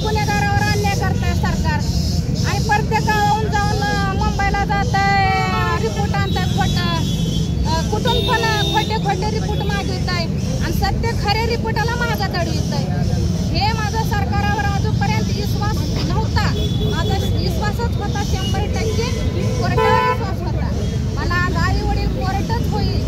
गुन्हेगारावर अन्याय करतंय सरकार आणि प्रत्येक गावाहून जाऊन मुंबईला जातंय, रिपोर्ट आणतंय खोटं, कुठून पण खोटे रिपोर्ट मागवत आहे आणि सत्य खरे रिपोर्टाला मागा चढवित आहे। हे माझा सरकारावर अजूनपर्यंत विश्वास नव्हता, माझा विश्वासच होता 100% कोर्टावर विश्वास होता। मला आज आई वडील कोर्टच होईल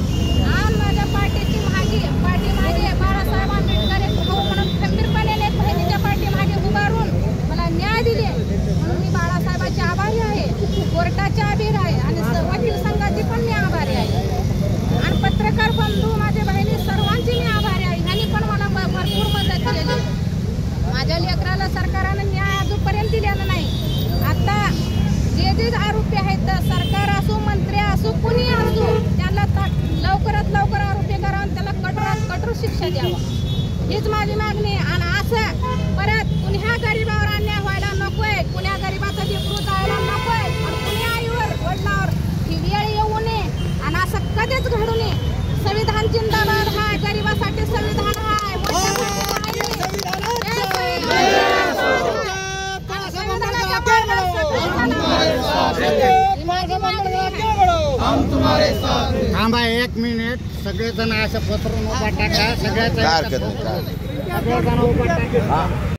आणि माझ्या पाठीमागे बाळासाहेब आंबेडकर एक भाऊ म्हणून खंबीरपणे बहिणीच्या पाठीमागे उभारून मला न्याय दिले म्हणून मी बाळासाहेबांची आभारी आहे, कोर्टाचे आभारी आहे आणि वकील संघाची पण मी आभारी आहे आणि पत्रकार बंधू माझ्या बहिणी सर्वांची मी आभारी आहे। ह्यांनी पण मला भरपूर मदत केली। माझ्या लेकराला सरकारने न्याय अजूनपर्यंत दिलेला नाही। आता जे आरोपी आहेत सरकार असो मंत्री असो कुणी असो त्याला लवकरात लवकर आरोपी करावं, त्याला कठोरात कठोर शिक्षा द्यावं हीच माझी मागणी आहे। आणि असं परत कुण्या गरीबावर अन्याय व्हायला नकोय, कुण्या गरीबाचं लेकरू जायला नकोय आणि कुण्या आईवर वडिलावर ही वेळ येऊ नये आणि असं कधीच घडू नये। संविधान जिंदाबाद हाय, गरीबासाठी संविधान हाय, थांबा 1 मिनिट, सगळेजण असं पसरून उभा टाका, सगळ्याजण उभा टाका।